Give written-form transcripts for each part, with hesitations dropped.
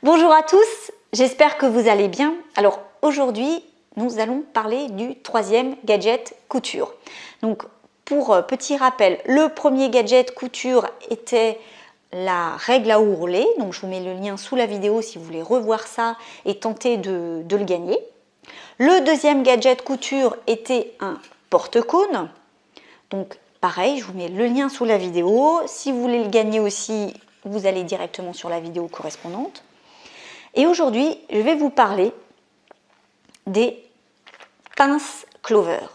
Bonjour à tous, j'espère que vous allez bien. Alors aujourd'hui, nous allons parler du troisième gadget couture. Donc pour petit rappel, le premier gadget couture était la règle à ourler. Donc je vous mets le lien sous la vidéo si vous voulez revoir ça et tenter de le gagner. Le deuxième gadget couture était un porte-cône. Donc pareil, je vous mets le lien sous la vidéo. Si vous voulez le gagner aussi, vous allez directement sur la vidéo correspondante. Et aujourd'hui, je vais vous parler des pinces Clover.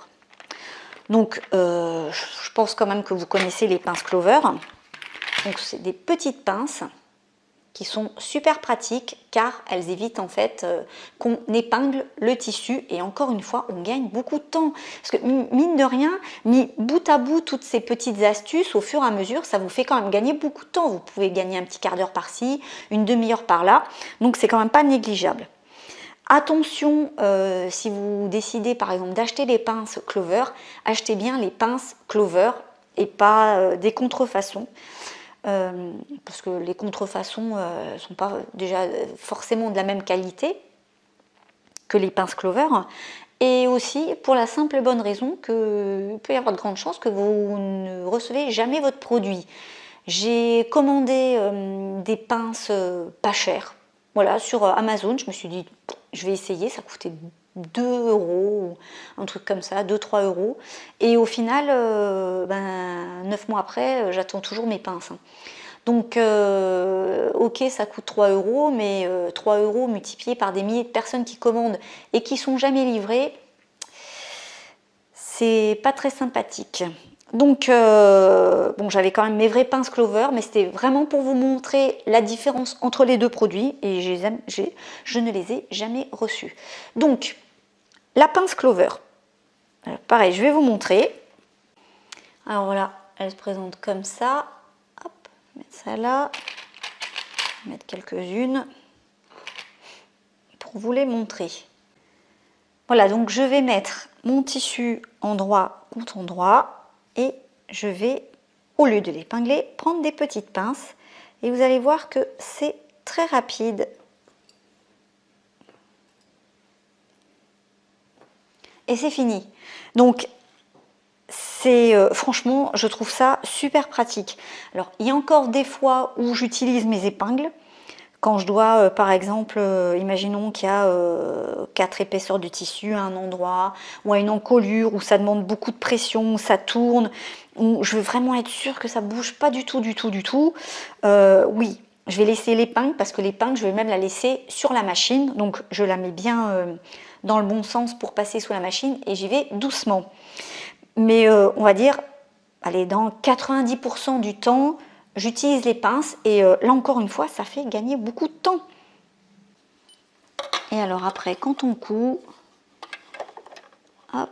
Donc, je pense quand même que vous connaissez les pinces Clover. Donc, c'est des petites pinces qui sont super pratiques car elles évitent en fait qu'on épingle le tissu et encore une fois on gagne beaucoup de temps parce que mine de rien, mis bout à bout toutes ces petites astuces au fur et à mesure ça vous fait quand même gagner beaucoup de temps. Vous pouvez gagner un petit quart d'heure par-ci, une demi-heure par-là, donc c'est quand même pas négligeable. Attention, si vous décidez par exemple d'acheter des pinces Clover, achetez bien les pinces Clover et pas des contrefaçons. Parce que les contrefaçons ne sont pas déjà forcément de la même qualité que les pinces Clover, et aussi pour la simple et bonne raison qu'il peut y avoir de grandes chances que vous ne recevez jamais votre produit. J'ai commandé des pinces pas chères, voilà, sur Amazon. Je me suis dit je vais essayer, ça coûtait 2 €, un truc comme ça, 2-3 €. Et au final, 9 mois après, j'attends toujours mes pinces. Donc, ok, ça coûte 3 €, mais 3 € multipliés par des milliers de personnes qui commandent et qui sont jamais livrées, c'est pas très sympathique. Donc, bon, j'avais quand même mes vraies pinces Clover, mais c'était vraiment pour vous montrer la différence entre les deux produits et je ne les ai jamais reçus. Donc, la pince Clover, pareil, je vais vous montrer. Alors voilà, elle se présente comme ça. Hop, mettre ça là, mettre quelques-unes pour vous les montrer. Voilà, donc je vais mettre mon tissu endroit contre endroit et je vais, au lieu de l'épingler, prendre des petites pinces et vous allez voir que c'est très rapide. Et c'est fini. Donc, c'est franchement, je trouve ça super pratique. Alors, il y a encore des fois où j'utilise mes épingles. Quand je dois, par exemple, imaginons qu'il y a 4 épaisseurs de tissu à un endroit, ou à une encolure, où ça demande beaucoup de pression, où ça tourne, où je veux vraiment être sûre que ça ne bouge pas du tout. Oui, je vais laisser l'épingle, parce que l'épingle, je vais même la laisser sur la machine. Donc, je la mets bien dans le bon sens pour passer sous la machine, et j'y vais doucement. Mais on va dire, allez, dans 90% du temps, j'utilise les pinces et là encore une fois, ça fait gagner beaucoup de temps. Et alors après, quand on coud, hop.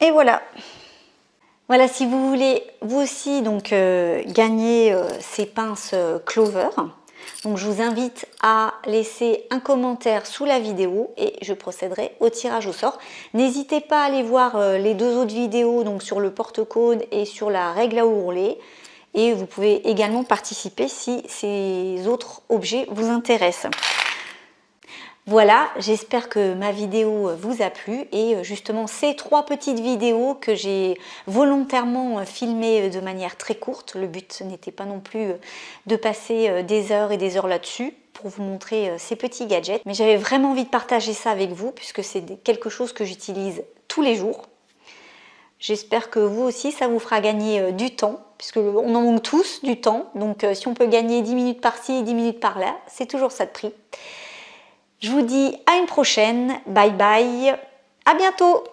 Et voilà. Voilà, si vous voulez vous aussi donc gagner ces pinces Clover, donc je vous invite à laisser un commentaire sous la vidéo et je procéderai au tirage au sort. N'hésitez pas à aller voir les deux autres vidéos donc sur le porte-cône et sur la règle à ourler. Et vous pouvez également participer si ces autres objets vous intéressent. Voilà, j'espère que ma vidéo vous a plu et justement ces 3 petites vidéos que j'ai volontairement filmées de manière très courte. Le but n'était pas non plus de passer des heures et des heures là-dessus pour vous montrer ces petits gadgets. Mais j'avais vraiment envie de partager ça avec vous puisque c'est quelque chose que j'utilise tous les jours. J'espère que vous aussi ça vous fera gagner du temps puisque on en manque tous du temps. Donc si on peut gagner 10 minutes par-ci et 10 minutes par-là, c'est toujours ça de prix. Je vous dis à une prochaine, bye bye, à bientôt!